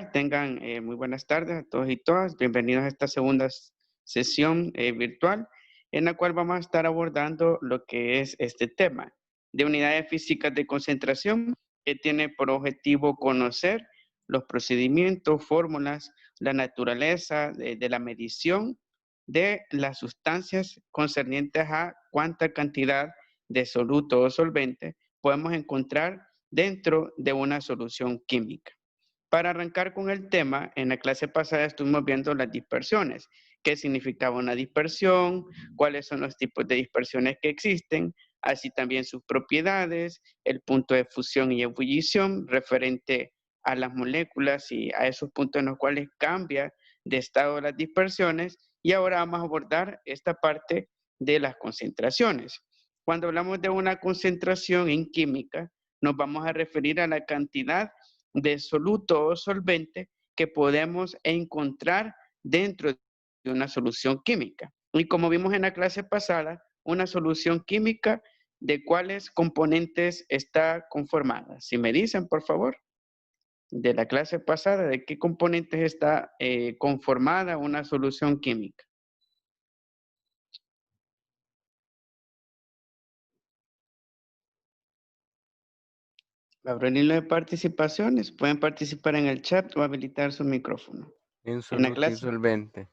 Tengan muy buenas tardes a todos y todas. Bienvenidos a esta segunda sesión virtual en la cual vamos a estar abordando lo que es este tema de unidades físicas de concentración que tiene por objetivo conocer los procedimientos, fórmulas, la naturaleza de la medición de las sustancias concernientes a cuánta cantidad de soluto o solvente podemos encontrar dentro de una solución química. Para arrancar con el tema, en la clase pasada estuvimos viendo las dispersiones, qué significaba una dispersión, cuáles son los tipos de dispersiones que existen, así también sus propiedades, el punto de fusión y ebullición referente a las moléculas y a esos puntos en los cuales cambia de estado las dispersiones. Y ahora vamos a abordar esta parte de las concentraciones. Cuando hablamos de una concentración en química, nos vamos a referir a la cantidad de soluto o solvente que podemos encontrar dentro de una solución química. Y como vimos en la clase pasada, una solución química, ¿de cuáles componentes está conformada? Si me dicen, por favor, de la clase pasada, ¿de qué componentes está conformada una solución química? Abro el hilo de participaciones. Pueden participar en el chat o habilitar su micrófono. En la Insoluto y clase. solvente.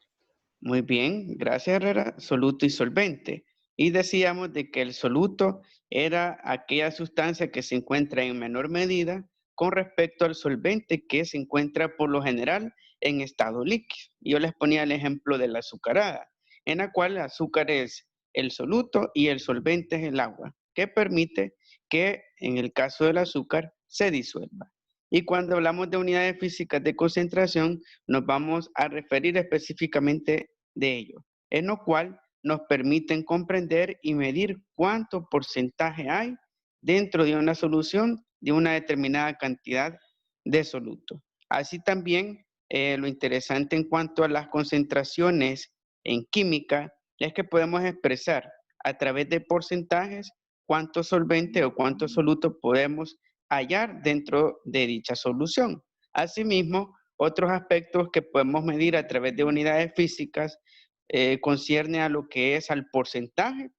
Muy bien, gracias Herrera. Soluto y solvente. Y decíamos de que el soluto era aquella sustancia que se encuentra en menor medida con respecto al solvente que se encuentra por lo general en estado líquido. Yo les ponía el ejemplo de la azucarada, en la cual el azúcar es el soluto y el solvente es el agua, que permite que en el caso del azúcar se disuelva. Y cuando hablamos de unidades físicas de concentración, nos vamos a referir específicamente de ello, en lo cual nos permiten comprender y medir cuánto porcentaje hay dentro de una solución de una determinada cantidad de soluto. Así también lo interesante en cuanto a las concentraciones en química es que podemos expresar a través de porcentajes cuánto solvente o cuánto soluto podemos hallar dentro de dicha solución. Asimismo, otros aspectos que podemos medir a través de unidades físicas concierne a lo que es al porcentaje,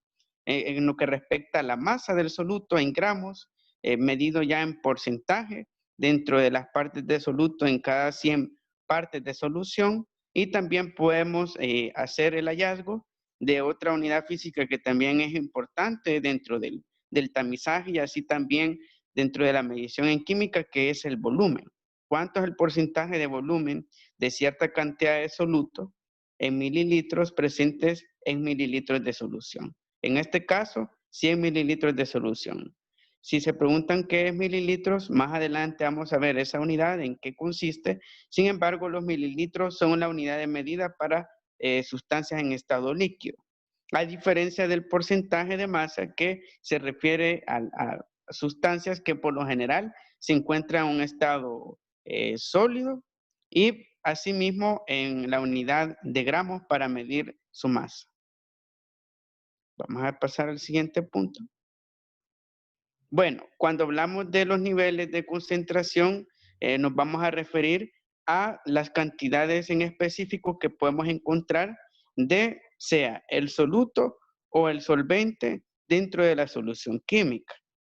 en lo que respecta a la masa del soluto en gramos, medido ya en porcentaje dentro de las partes de soluto en cada 100 partes de solución, y también podemos hacer el hallazgo de otra unidad física que también es importante dentro del tamizaje y así también dentro de la medición en química, que es el volumen. ¿Cuánto es el porcentaje de volumen de cierta cantidad de soluto en mililitros presentes en mililitros de solución? En este caso, 100 mililitros de solución. Si se preguntan qué es mililitros, más adelante vamos a ver esa unidad, en qué consiste. Sin embargo, los mililitros son la unidad de medida para sustancias en estado líquido. A diferencia del porcentaje de masa que se refiere a sustancias que por lo general se encuentran en un estado sólido y asimismo en la unidad de gramos para medir su masa. Vamos a pasar al siguiente punto. Bueno, cuando hablamos de los niveles de concentración, nos vamos a referir a las cantidades en específico que podemos encontrar de sea el soluto o el solvente dentro de la solución química.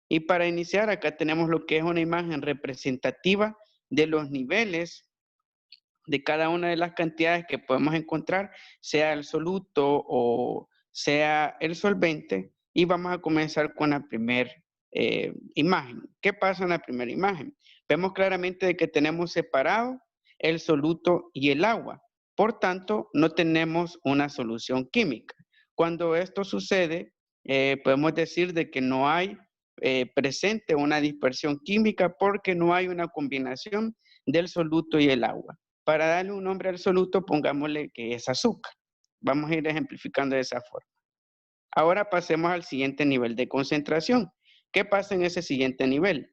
Y para iniciar, acá tenemos lo que es una imagen representativa de los niveles de cada una de las cantidades que podemos encontrar, sea el soluto o sea el solvente, y vamos a comenzar con la primera imagen. ¿Qué pasa en la primera imagen? Vemos claramente de que tenemos separado el soluto y el agua. Por tanto, no tenemos una solución química. Cuando esto sucede, podemos decir de que no hay presente una dispersión química porque no hay una combinación del soluto y el agua. Para darle un nombre al soluto, pongámosle que es azúcar. Vamos a ir ejemplificando de esa forma. Ahora pasemos al siguiente nivel de concentración. ¿Qué pasa en ese siguiente nivel?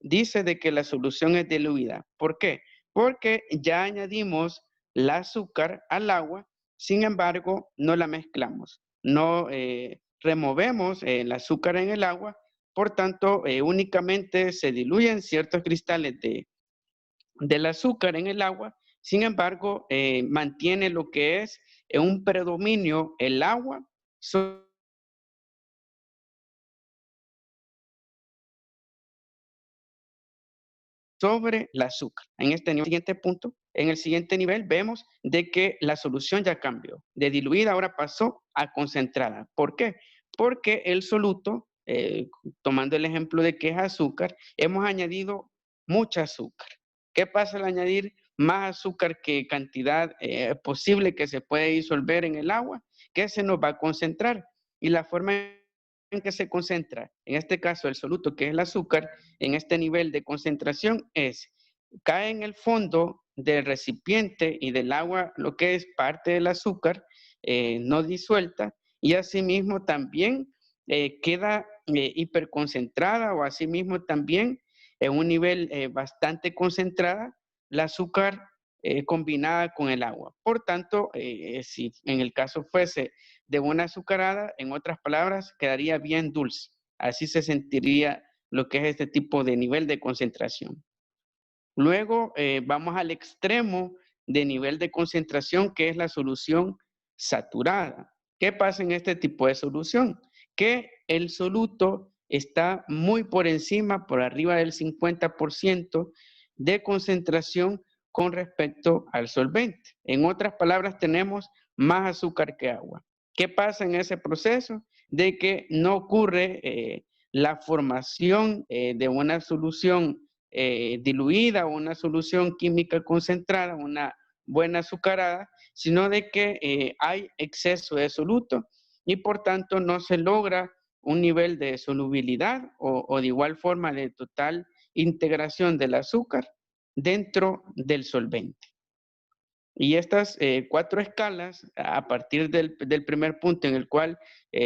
Dice de que la solución es diluida. ¿Por qué? Porque ya añadimos el azúcar al agua, sin embargo, no la mezclamos. No removemos el azúcar en el agua, por tanto, únicamente se diluyen ciertos cristales del azúcar en el agua. Sin embargo, mantiene lo que es un predominio el agua sobre el azúcar. En este siguiente punto, en el siguiente nivel, vemos de que la solución ya cambió. De diluida ahora pasó a concentrada. ¿Por qué? Porque el soluto, tomando el ejemplo de que es azúcar, hemos añadido mucha azúcar. ¿Qué pasa al añadir más azúcar que cantidad posible que se puede disolver en el agua? Que se nos va a concentrar. Y la forma en que se concentra, en este caso el soluto, que es el azúcar, en este nivel de concentración cae en el fondo del recipiente y del agua, lo que es parte del azúcar no disuelta, y asimismo también queda hiperconcentrada, o asimismo también en un nivel bastante concentrada, el azúcar combinada con el agua. Por tanto, si en el caso fuese de una azucarada, en otras palabras, quedaría bien dulce. Así se sentiría lo que es este tipo de nivel de concentración. Luego vamos al extremo de nivel de concentración, que es la solución saturada. ¿Qué pasa en este tipo de solución? Que el soluto está muy por encima, por arriba del 50% de concentración con respecto al solvente. En otras palabras, tenemos más azúcar que agua. ¿Qué pasa en ese proceso? De que no ocurre la formación de una solución diluida o una solución química concentrada, una buena azucarada, sino de que hay exceso de soluto y por tanto no se logra un nivel de solubilidad o de igual forma de total integración del azúcar dentro del solvente. Y estas 4 escalas, a partir del primer punto en el cual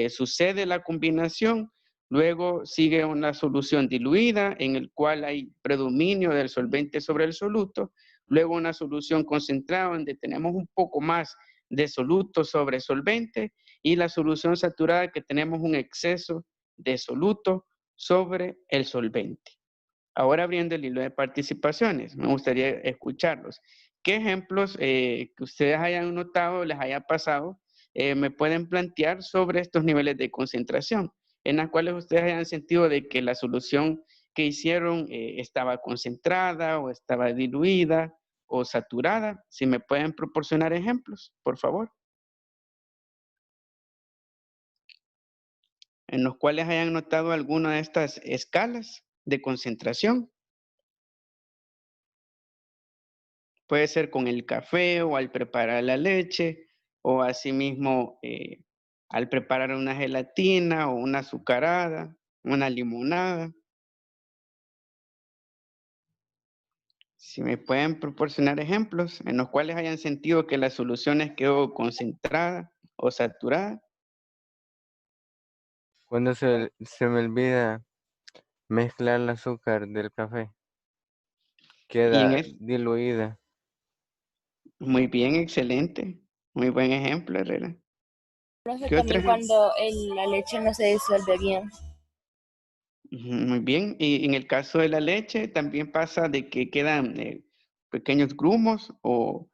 sucede la combinación, luego sigue una solución diluida en el cual hay predominio del solvente sobre el soluto, luego una solución concentrada donde tenemos un poco más de soluto sobre solvente, y la solución saturada que tenemos un exceso de soluto sobre el solvente. Ahora abriendo el hilo de participaciones, me gustaría escucharlos. ¿Qué ejemplos que ustedes hayan notado, les haya pasado, me pueden plantear sobre estos niveles de concentración, en las cuales ustedes hayan sentido de que la solución que hicieron estaba concentrada o estaba diluida o saturada? Si me pueden proporcionar ejemplos, por favor. En los cuales hayan notado alguna de estas escalas de concentración. Puede ser con el café o al preparar la leche o asimismo al preparar una gelatina o una azucarada, una limonada. Si me pueden proporcionar ejemplos en los cuales hayan sentido que las soluciones quedó concentrada o saturada. Cuando se me olvida mezclar el azúcar del café, Y en queda es diluida. muy bien, excelente. Muy buen ejemplo, Herrera. Profe, ¿Qué otro también ejemplo? cuando la leche no se disuelve bien. Muy bien, y en el caso de la leche también pasa de que quedan pequeños grumos o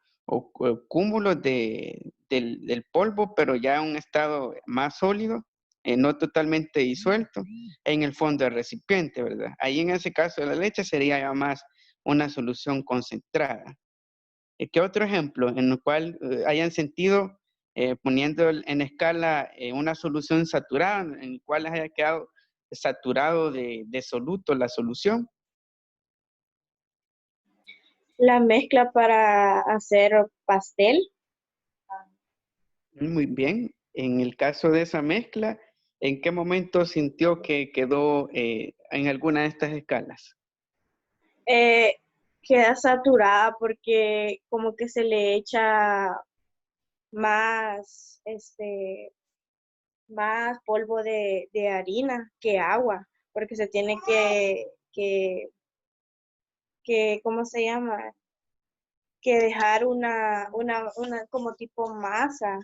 cúmulos del polvo, pero ya en un estado más sólido, no totalmente disuelto, en el fondo del recipiente, ¿verdad? Ahí en ese caso de la leche sería ya más una solución concentrada. ¿Qué otro ejemplo en el cual hayan sentido, poniendo en escala una solución saturada, en el cual les haya quedado saturado de soluto la solución? La mezcla para hacer pastel. Muy bien. En el caso de esa mezcla, ¿en qué momento sintió que quedó en alguna de estas escalas? eh, Queda saturada porque como que se le echa más, más polvo de harina que agua, porque se tiene ¿cómo se llama? Que dejar una como tipo masa.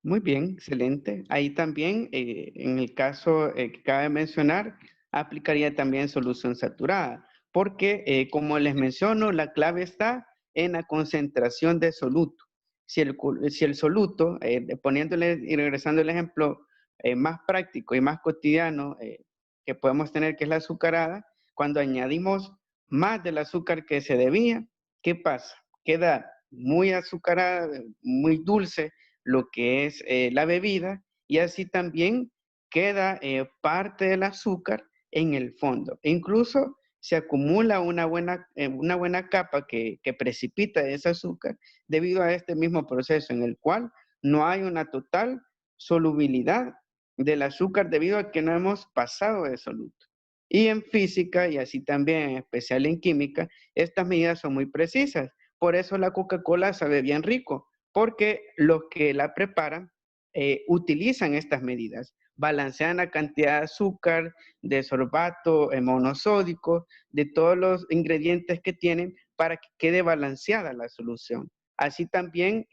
Muy bien, excelente. Ahí también, en el caso que cabe mencionar, aplicaría también solución saturada, porque, como les menciono, la clave está en la concentración de soluto. Si el soluto, poniéndole y regresando el ejemplo más práctico y más cotidiano que podemos tener, que es la azucarada, cuando añadimos más del azúcar que se debía, ¿qué pasa? Queda muy azucarada, muy dulce lo que es la bebida, y así también queda parte del azúcar en el fondo. E incluso se acumula una buena capa que precipita ese azúcar debido a este mismo proceso en el cual no hay una total solubilidad del azúcar debido a que no hemos pasado de soluto. Y en física, y así también en especial en química, estas medidas son muy precisas. Por eso la Coca-Cola sabe bien rico, porque los que la preparan utilizan estas medidas, balancean la cantidad de azúcar, de sorbato, monosódico, de todos los ingredientes que tienen para que quede balanceada la solución. Así también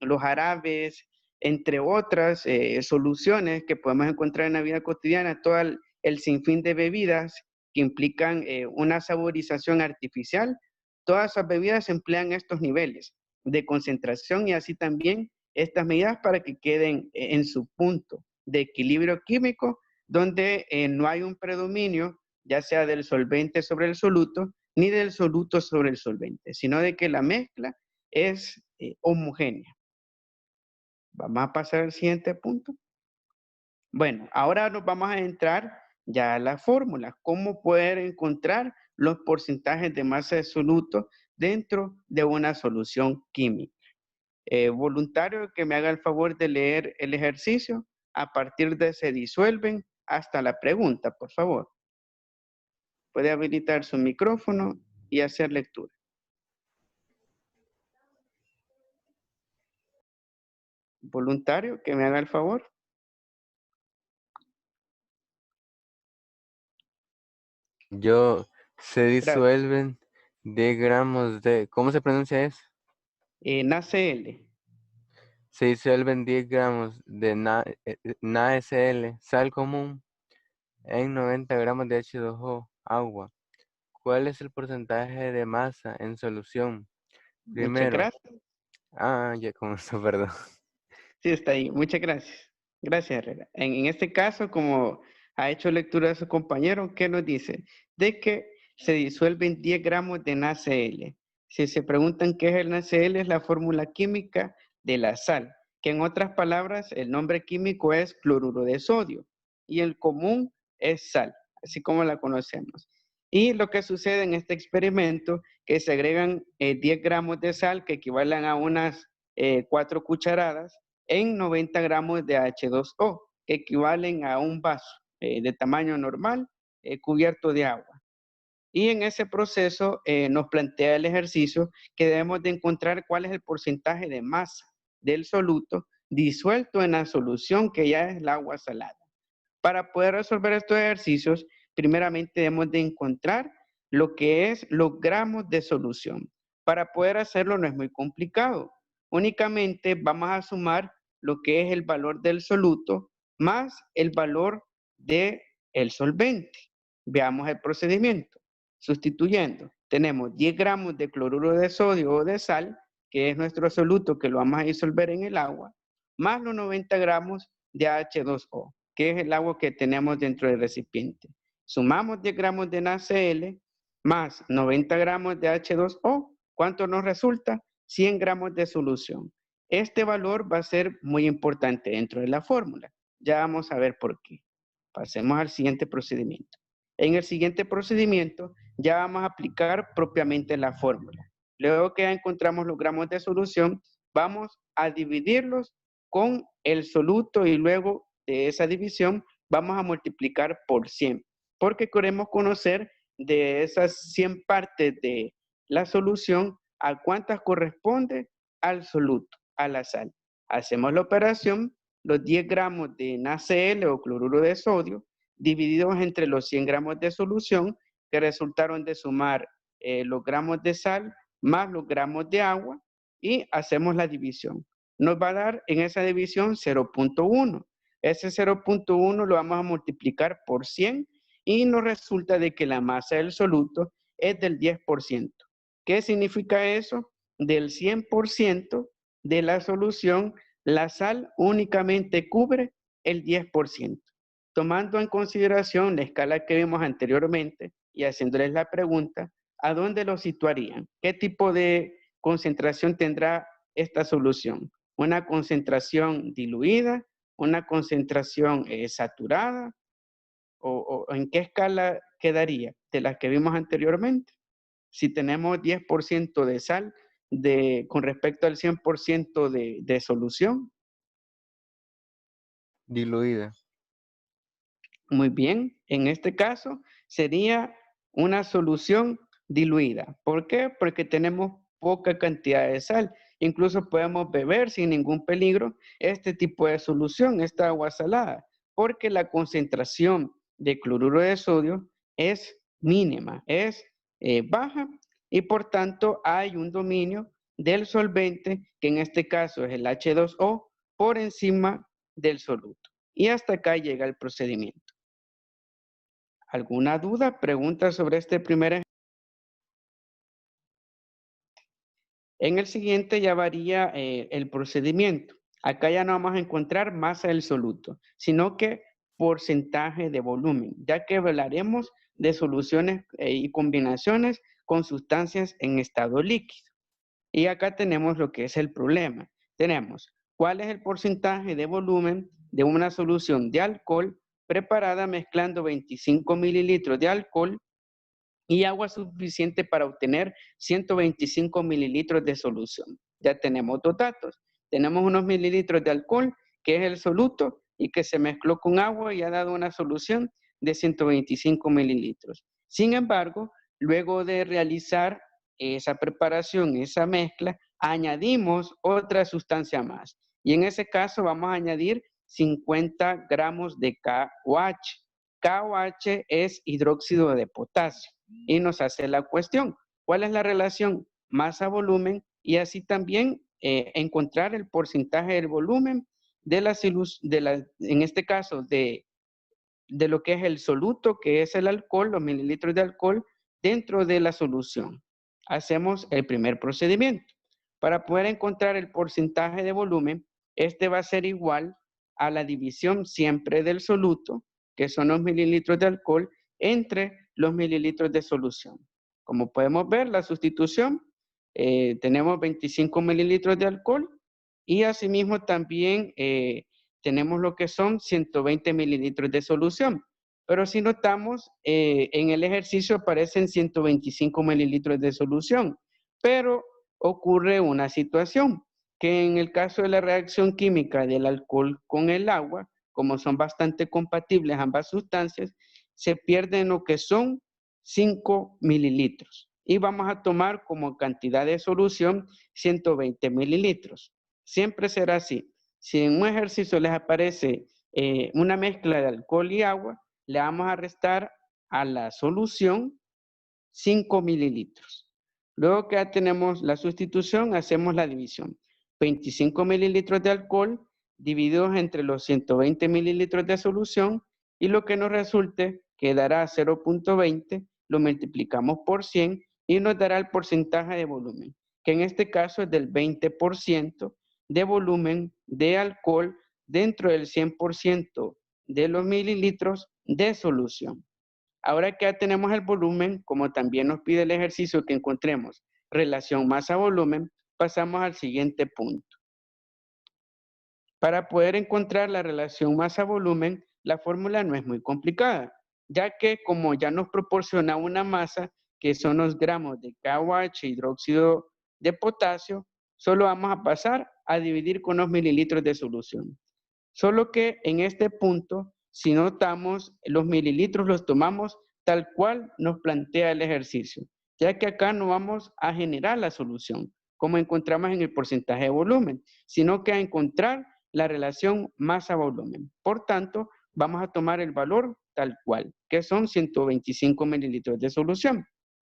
los jarabes, entre otras soluciones que podemos encontrar en la vida cotidiana, todo el sinfín de bebidas que implican una saborización artificial, todas esas bebidas emplean estos niveles de concentración y así también estas medidas para que queden en su punto de equilibrio químico, donde no hay un predominio, ya sea del solvente sobre el soluto, ni del soluto sobre el solvente, sino de que la mezcla es homogénea. Vamos a pasar al siguiente punto. Bueno, ahora nos vamos a entrar ya a la fórmula, cómo poder encontrar los porcentajes de masa de soluto dentro de una solución química. Voluntario que me haga el favor de leer el ejercicio a partir de se disuelven hasta la pregunta, por favor. Puede habilitar su micrófono y hacer lectura. Voluntario que me haga el favor. Se disuelven 10 gramos de... ¿Cómo se pronuncia eso? NaCl. Se disuelven 10 gramos de NaCl, sal común, en 90 gramos de H2O, agua. ¿Cuál es el porcentaje de masa en solución? Muchas Primero. gracias. Ya comenzó, perdón. Sí, está ahí. Muchas gracias. Gracias, Herrera. En este caso, como ha hecho lectura de su compañero, ¿qué nos dice? De que se disuelven 10 gramos de NaCl. Si se preguntan qué es el NaCl, es la fórmula química de la sal, que en otras palabras, el nombre químico es cloruro de sodio y el común es sal, así como la conocemos. Y lo que sucede en este experimento, que se agregan 10 gramos de sal, que equivalen a unas 4 cucharadas, en 90 gramos de H2O, que equivalen a un vaso de tamaño normal cubierto de agua. Y en ese proceso nos plantea el ejercicio que debemos de encontrar cuál es el porcentaje de masa del soluto disuelto en la solución que ya es el agua salada. Para poder resolver estos ejercicios, primeramente debemos de encontrar lo que es los gramos de solución. Para poder hacerlo no es muy complicado. Únicamente vamos a sumar lo que es el valor del soluto más el valor del solvente. Veamos el procedimiento. Sustituyendo, tenemos 10 gramos de cloruro de sodio o de sal, que es nuestro soluto que lo vamos a disolver en el agua, más los 90 gramos de H2O, que es el agua que tenemos dentro del recipiente. Sumamos 10 gramos de NaCl más 90 gramos de H2O. ¿Cuánto nos resulta? 100 gramos de solución. Este valor va a ser muy importante dentro de la fórmula. Ya vamos a ver por qué. Pasemos al siguiente procedimiento. En el siguiente procedimiento ya vamos a aplicar propiamente la fórmula. Luego que ya encontramos los gramos de solución, vamos a dividirlos con el soluto y luego de esa división vamos a multiplicar por 100, porque queremos conocer de esas 100 partes de la solución a cuántas corresponde al soluto, a la sal. Hacemos la operación, los 10 gramos de NaCl o cloruro de sodio divididos entre los 100 gramos de solución que resultaron de sumar los gramos de sal más los gramos de agua y hacemos la división. Nos va a dar en esa división 0.1. Ese 0.1 lo vamos a multiplicar por 100 y nos resulta de que la masa del soluto es del 10%. ¿Qué significa eso? Del 100% de la solución, la sal únicamente cubre el 10%. Tomando en consideración la escala que vimos anteriormente y haciéndoles la pregunta, ¿a dónde lo situarían? ¿Qué tipo de concentración tendrá esta solución? ¿Una concentración diluida? ¿Una concentración saturada? ¿O en qué escala quedaría de las que vimos anteriormente? Si tenemos 10% de sal con respecto al 100% de solución. Diluida. Muy bien, en este caso sería una solución diluida. ¿Por qué? Porque tenemos poca cantidad de sal. Incluso podemos beber sin ningún peligro este tipo de solución, esta agua salada, porque la concentración de cloruro de sodio es mínima, es baja y por tanto hay un dominio del solvente, que en este caso es el H2O, por encima del soluto. Y hasta acá llega el procedimiento. ¿Alguna duda, pregunta sobre este primer ejemplo? En el siguiente ya varía el procedimiento. Acá ya no vamos a encontrar masa del soluto, sino que porcentaje de volumen, ya que hablaremos de soluciones y combinaciones con sustancias en estado líquido. Y acá tenemos lo que es el problema. Tenemos cuál es el porcentaje de volumen de una solución de alcohol preparada mezclando 25 mililitros de alcohol y agua suficiente para obtener 125 mililitros de solución. Ya tenemos dos datos. Tenemos unos mililitros de alcohol, que es el soluto, y que se mezcló con agua y ha dado una solución de 125 mililitros. Sin embargo, luego de realizar esa preparación, esa mezcla, añadimos otra sustancia más. Y en ese caso vamos a añadir 50 gramos de KOH. KOH es hidróxido de potasio. Y nos hace la cuestión, ¿cuál es la relación masa-volumen? Y así también encontrar el porcentaje del volumen en este caso, de lo que es el soluto, que es el alcohol, los mililitros de alcohol, dentro de la solución. Hacemos el primer procedimiento. Para poder encontrar el porcentaje de volumen, este va a ser igual a la división siempre del soluto, que son los mililitros de alcohol, entre los mililitros de solución. Como podemos ver, la sustitución, tenemos 25 mililitros de alcohol y asimismo también tenemos lo que son 120 mililitros de solución. Pero si notamos, en el ejercicio aparecen 125 mililitros de solución, pero ocurre una situación que en el caso de la reacción química del alcohol con el agua, como son bastante compatibles ambas sustancias, se pierden lo que son 5 mililitros. Y vamos a tomar como cantidad de solución 120 mililitros. Siempre será así. Si en un ejercicio les aparece una mezcla de alcohol y agua, le vamos a restar a la solución 5 mililitros. Luego que ya tenemos la sustitución, hacemos la división. 25 mililitros de alcohol divididos entre los 120 mililitros de solución y lo que nos resulte quedará 0.20, lo multiplicamos por 100 y nos dará el porcentaje de volumen, que en este caso es del 20% de volumen de alcohol dentro del 100% de los mililitros de solución. Ahora que ya tenemos el volumen, como también nos pide el ejercicio que encontremos relación masa-volumen, pasamos al siguiente punto. Para poder encontrar la relación masa-volumen, la fórmula no es muy complicada, ya que como ya nos proporciona una masa, que son los gramos de KOH, hidróxido de potasio, solo vamos a pasar a dividir con los mililitros de solución. Solo que en este punto, si notamos, los mililitros los tomamos tal cual nos plantea el ejercicio, ya que acá no vamos a generar la solución, como encontramos en el porcentaje de volumen, sino que a encontrar la relación masa-volumen. Por tanto, vamos a tomar el valor tal cual, que son 125 mililitros de solución.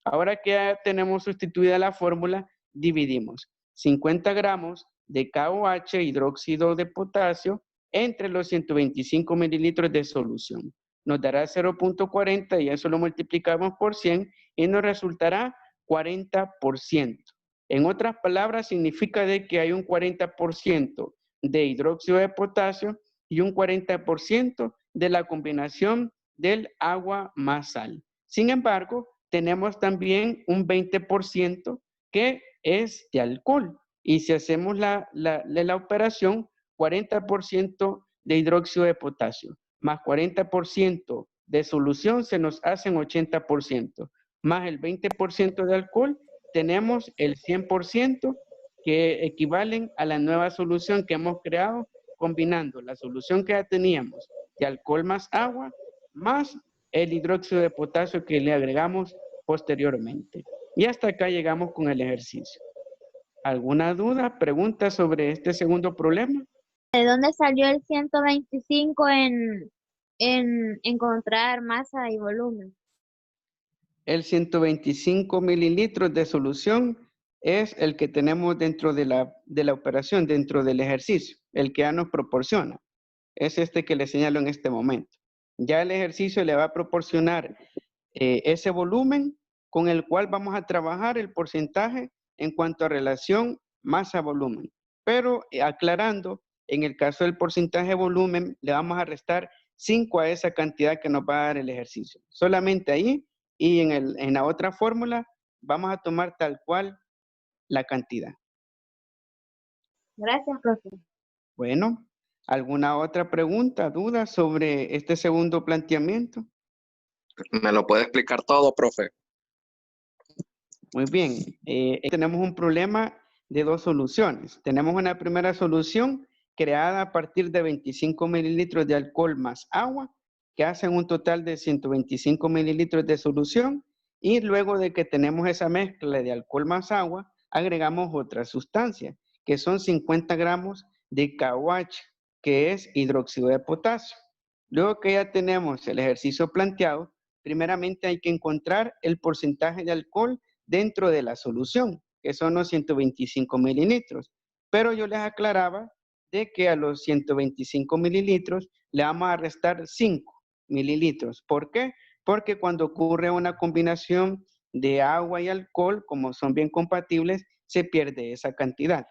Ahora que ya tenemos sustituida la fórmula, dividimos 50 gramos de KOH, hidróxido de potasio, entre los 125 mililitros de solución. nos dará 0.40 y eso lo multiplicamos por 100 y nos resultará 40%. En otras palabras, significa de que hay un 40% de hidróxido de potasio y un 40% de la combinación del agua más sal. Sin embargo, tenemos también un 20% que es de alcohol. Y si hacemos la operación, 40% de hidróxido de potasio más 40% de solución se nos hacen 80%, más el 20% de alcohol, tenemos el 100% que equivalen a la nueva solución que hemos creado combinando la solución que ya teníamos de alcohol más agua, más el hidróxido de potasio que le agregamos posteriormente. Y hasta acá llegamos con el ejercicio. ¿Alguna duda, pregunta sobre este segundo problema? ¿De dónde salió el 125 en encontrar masa y volumen? El 125 mililitros de solución es el que tenemos dentro de la operación, dentro del ejercicio, el que ya nos proporciona. Es este que le señalo en este momento. Ya el ejercicio le va a proporcionar ese volumen con el cual vamos a trabajar el porcentaje en cuanto a relación masa-volumen. Pero aclarando, en el caso del porcentaje volumen, le vamos a restar 5 a esa cantidad que nos va a dar el ejercicio. Solamente ahí, y en la otra fórmula vamos a tomar tal cual la cantidad. Gracias, profe. Bueno, ¿alguna otra pregunta, duda sobre este segundo planteamiento? ¿Me lo puede explicar todo, profe? Muy bien, tenemos un problema de dos soluciones. Tenemos una primera solución creada a partir de 25 mililitros de alcohol más agua, que hacen un total de 125 mililitros de solución, y luego de que tenemos esa mezcla de alcohol más agua, agregamos otra sustancia, que son 50 gramos de KOH, que es hidróxido de potasio. Luego que ya tenemos el ejercicio planteado, primeramente hay que encontrar el porcentaje de alcohol dentro de la solución, que son los 125 mililitros. Pero yo les aclaraba de que a los 125 mililitros le vamos a restar 5 mililitros. ¿Por qué? Porque cuando ocurre una combinación de agua y alcohol, como son bien compatibles, se pierde esa cantidad.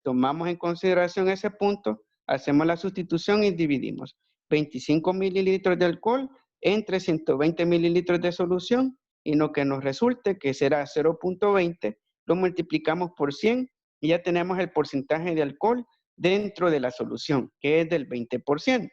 Tomamos en consideración ese punto, hacemos la sustitución y dividimos 25 mililitros de alcohol entre 120 mililitros de solución, y lo que nos resulte, que será 0.20, lo multiplicamos por 100 y ya tenemos el porcentaje de alcohol dentro de la solución, que es del 20%.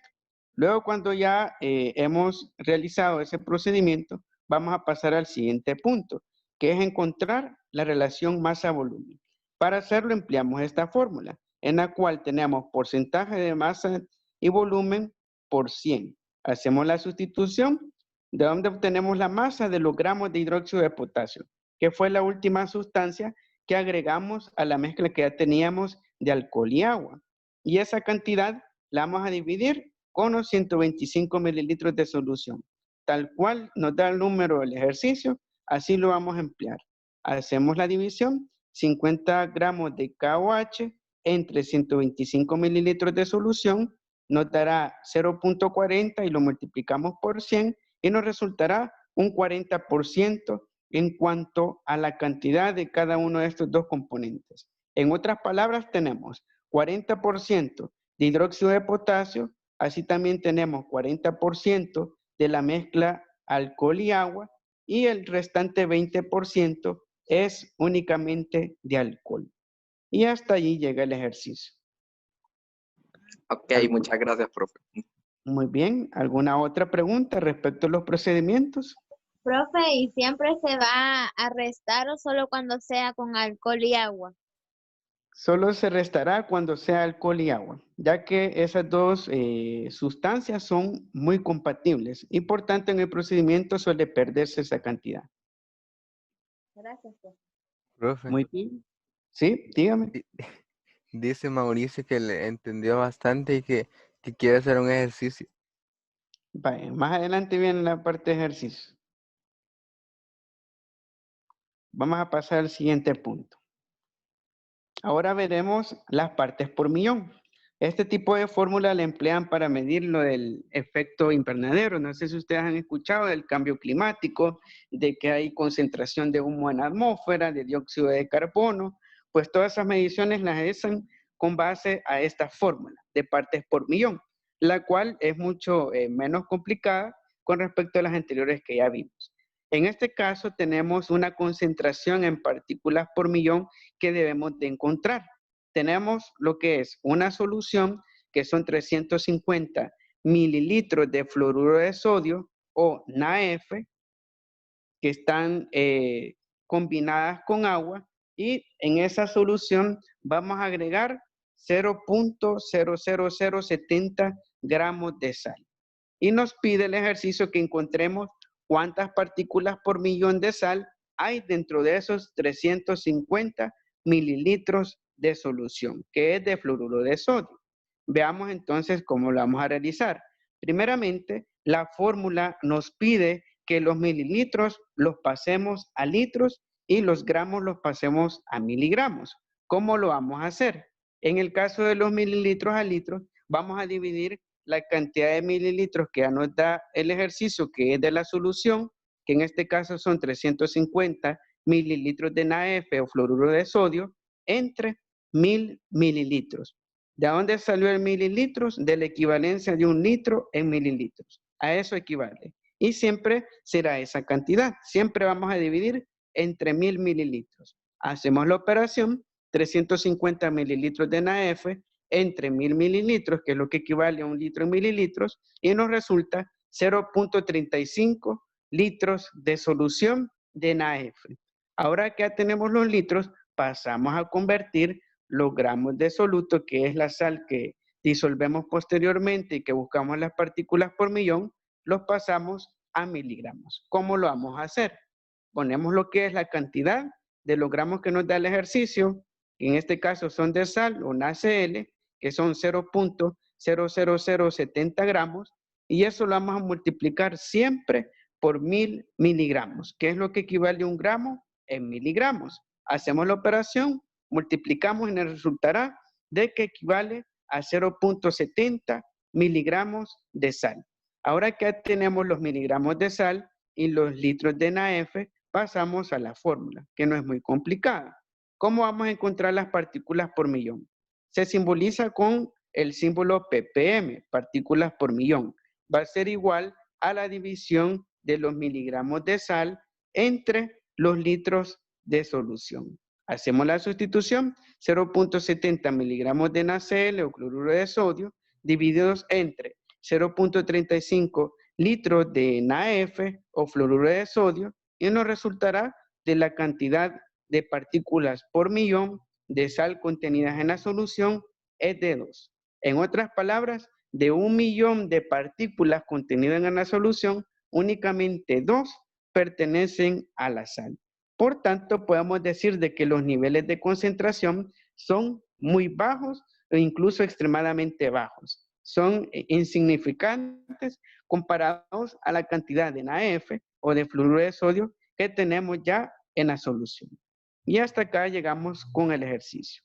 Luego, cuando ya hemos realizado ese procedimiento, vamos a pasar al siguiente punto, que es encontrar la relación masa-volumen. Para hacerlo empleamos esta fórmula, en la cual tenemos porcentaje de masa y volumen por 100. Hacemos la sustitución. ¿De dónde obtenemos la masa? De los gramos de hidróxido de potasio, que fue la última sustancia que agregamos a la mezcla que ya teníamos de alcohol y agua. Y esa cantidad la vamos a dividir con los 125 mililitros de solución. Tal cual nos da el número del ejercicio, así lo vamos a emplear. Hacemos la división, 50 gramos de KOH entre 125 mililitros de solución, nos dará 0.40 y lo multiplicamos por 100 y nos resultará un 40% en cuanto a la cantidad de cada uno de estos dos componentes. En otras palabras, tenemos 40% de hidróxido de potasio, así también tenemos 40% de la mezcla alcohol y agua, y el restante 20% es únicamente de alcohol. Y hasta allí llega el ejercicio. Ok, muchas gracias, profe. Muy bien. ¿Alguna otra pregunta respecto a los procedimientos? Profe, ¿y siempre se va a restar o solo cuando sea con alcohol y agua? Solo se restará cuando sea alcohol y agua, ya que esas dos sustancias son muy compatibles y por tanto en el procedimiento suele perderse esa cantidad. Gracias, profe. Profe, Muy bien. Sí, dígame. dice Mauricio que le entendió bastante y que quiere hacer un ejercicio. Vaya, más adelante viene la parte de ejercicio. Vamos a pasar al siguiente punto. Ahora veremos las partes por millón. Este tipo de fórmula la emplean para medir lo del efecto invernadero. No sé si ustedes han escuchado del cambio climático, de que hay concentración de humo en la atmósfera, de dióxido de carbono. Pues todas esas mediciones las hacen con base a esta fórmula de partes por millón, la cual es mucho menos complicada con respecto a las anteriores que ya vimos. En este caso tenemos una concentración en partículas por millón que debemos de encontrar. Tenemos lo que es una solución que son 350 mililitros de fluoruro de sodio o NaF que están combinadas con agua y en esa solución vamos a agregar 0.00070 gramos de sal. Y nos pide el ejercicio que encontremos cuántas partículas por millón de sal hay dentro de esos 350 mililitros de solución, que es de fluoruro de sodio. Veamos entonces cómo lo vamos a realizar. Primeramente, la fórmula nos pide que los mililitros los pasemos a litros y los gramos los pasemos a miligramos. ¿Cómo lo vamos a hacer? En el caso de los mililitros a litros, vamos a dividir la cantidad de mililitros que ya nos da el ejercicio, que es de la solución, que en este caso son 350 mililitros de NaF o fluoruro de sodio, entre 1000 mililitros. ¿De dónde salió el mililitros? De la equivalencia de 1 litro en mililitros. A eso equivale. Y siempre será esa cantidad. Siempre vamos a dividir entre 1000 mililitros. Hacemos la operación, 350 mililitros de NaF entre 1000 mililitros, que es lo que equivale a 1 litro en mililitros, y nos resulta 0.35 litros de solución de NaF. Ahora que ya tenemos los litros, pasamos a convertir los gramos de soluto, que es la sal que disolvemos posteriormente y que buscamos las partículas por millón, los pasamos a miligramos. ¿Cómo lo vamos a hacer? Ponemos lo que es la cantidad de los gramos que nos da el ejercicio, que en este caso son de sal o NaCl, que son 0.00070 gramos, y eso lo vamos a multiplicar siempre por 1000 miligramos, que es lo que equivale a 1 gramo en miligramos. Hacemos la operación, multiplicamos y nos resultará de que equivale a 0.70 miligramos de sal. Ahora que tenemos los miligramos de sal y los litros de NaF, pasamos a la fórmula, que no es muy complicada. ¿Cómo vamos a encontrar las partículas por millón? Se simboliza con el símbolo ppm, partículas por millón. Va a ser igual a la división de los miligramos de sal entre los litros de solución. Hacemos la sustitución, 0.70 miligramos de NaCl o cloruro de sodio, divididos entre 0.35 litros de NaF o fluoruro de sodio, y nos resultará de la cantidad de partículas por millón de sal contenidas en la solución es de 2. En otras palabras, de 1 millón de partículas contenidas en la solución, únicamente 2 pertenecen a la sal. Por tanto, podemos decir de que los niveles de concentración son muy bajos o incluso extremadamente bajos. Son insignificantes comparados a la cantidad de NaF o de fluoruro de sodio que tenemos ya en la solución. Y hasta acá llegamos con el ejercicio.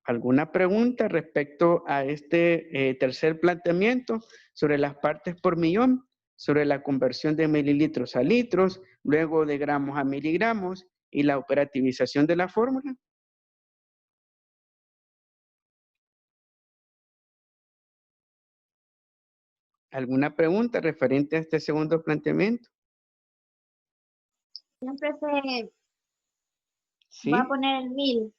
¿Alguna pregunta respecto a este tercer planteamiento sobre las partes por millón, sobre la conversión de mililitros a litros, luego de gramos a miligramos y la operativización de la fórmula? ¿Alguna pregunta referente a este segundo planteamiento? Siempre se ¿Sí? va a poner el 1000.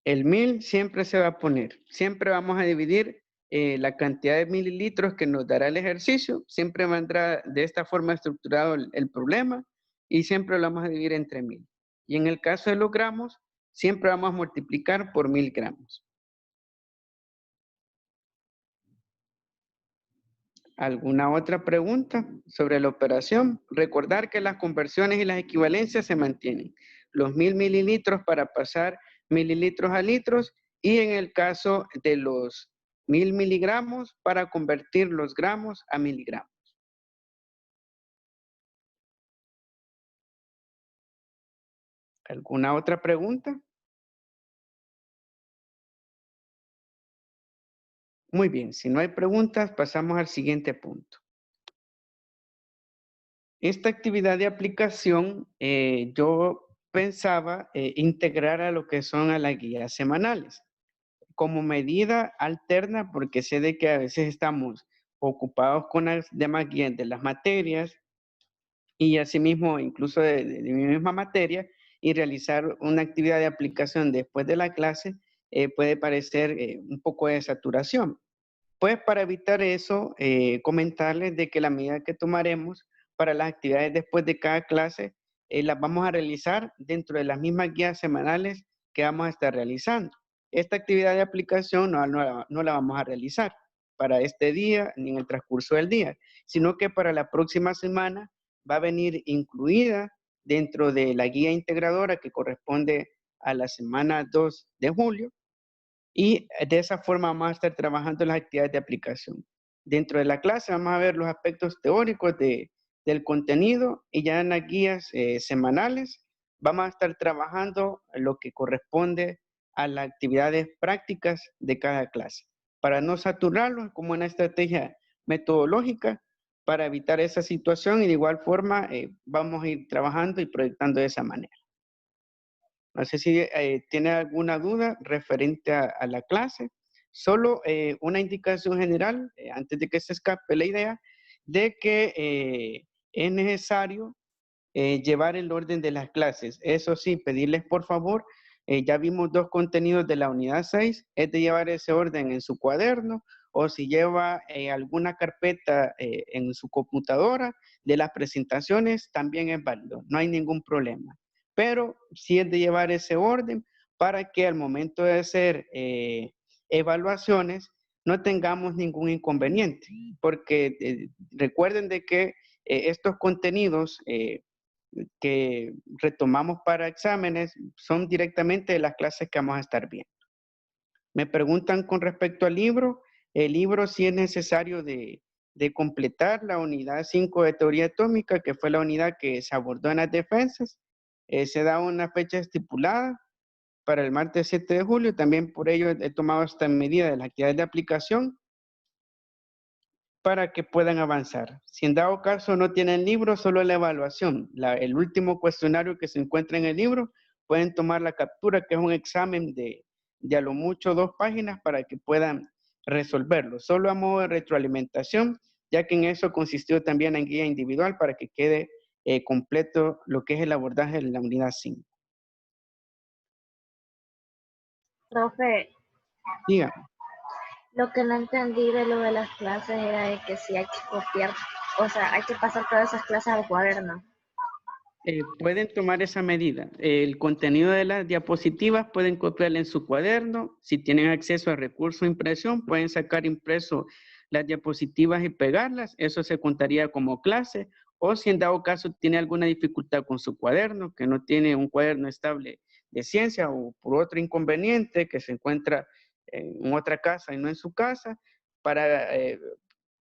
El 1000 siempre se va a poner. Siempre vamos a dividir la cantidad de mililitros que nos dará el ejercicio. Siempre vendrá de esta forma estructurado el problema y siempre lo vamos a dividir entre 1000. Y en el caso de los gramos, siempre vamos a multiplicar por 1000 gramos. ¿Alguna otra pregunta sobre la operación? Recordar que las conversiones y las equivalencias se mantienen. Los 1000 mililitros para pasar mililitros a litros y en el caso de los 1000 miligramos para convertir los gramos a miligramos. ¿Alguna otra pregunta? Muy bien, si no hay preguntas, pasamos al siguiente punto. Esta actividad de aplicación yo pensaba integrar a lo que son a las guías semanales como medida alterna, porque sé de que a veces estamos ocupados con las demás guías de las materias y asimismo incluso de mi misma materia, y realizar una actividad de aplicación después de la clase puede parecer un poco de saturación. Pues para evitar eso, comentarles de que la medida que tomaremos para las actividades después de cada clase, las vamos a realizar dentro de las mismas guías semanales que vamos a estar realizando. Esta actividad de aplicación no la vamos a realizar para este día ni en el transcurso del día, sino que para la próxima semana va a venir incluida dentro de la guía integradora que corresponde a la semana 2 de julio, y de esa forma vamos a estar trabajando las actividades de aplicación. Dentro de la clase vamos a ver los aspectos teóricos del contenido, y ya en las guías semanales vamos a estar trabajando lo que corresponde a las actividades prácticas de cada clase. Para no saturarlos, como una estrategia metodológica para evitar esa situación, y de igual forma vamos a ir trabajando y proyectando de esa manera. No sé si tiene alguna duda referente a la clase. Solo una indicación general, antes de que se escape la idea, de que es necesario llevar el orden de las clases. Eso sí, pedirles por favor, ya vimos 2 contenidos de la unidad 6, es de llevar ese orden en su cuaderno, o si lleva alguna carpeta en su computadora de las presentaciones, también es válido, no hay ningún problema. Pero sí es de llevar ese orden para que al momento de hacer evaluaciones no tengamos ningún inconveniente, porque recuerden de que estos contenidos que retomamos para exámenes son directamente de las clases que vamos a estar viendo. Me preguntan con respecto al libro. El libro sí es necesario de completar la unidad 5 de teoría atómica, que fue la unidad que se abordó en las defensas. Se da una fecha estipulada para el martes 7 de julio. También por ello he tomado esta medida de las actividades de aplicación para que puedan avanzar. Si en dado caso no tienen libro, solo la evaluación, el último cuestionario que se encuentra en el libro, pueden tomar la captura, que es un examen de a lo mucho 2 páginas para que puedan resolverlo, solo a modo de retroalimentación, ya que en eso consistió también en guía individual para que quede completo lo que es el abordaje de la unidad 5. Profe, Dígame. lo que no entendí de lo de las clases era de que sí hay que copiar, o sea, hay que pasar todas esas clases al cuaderno. Pueden tomar esa medida. El contenido de las diapositivas pueden copiarlo en su cuaderno. Si tienen acceso a recurso de impresión, pueden sacar impreso las diapositivas y pegarlas. Eso se contaría como clase. O si en dado caso tiene alguna dificultad con su cuaderno, que no tiene un cuaderno estable de ciencia, o por otro inconveniente que se encuentra en otra casa y no en su casa, para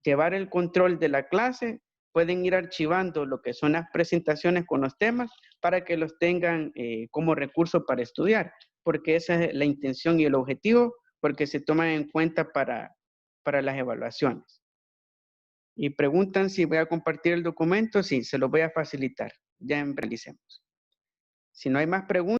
llevar el control de la clase, pueden ir archivando lo que son las presentaciones con los temas para que los tengan como recurso para estudiar, porque esa es la intención y el objetivo, porque se toman en cuenta para las evaluaciones. Y preguntan si voy a compartir el documento. Sí, se lo voy a facilitar. Ya realicemos. Si no hay más preguntas.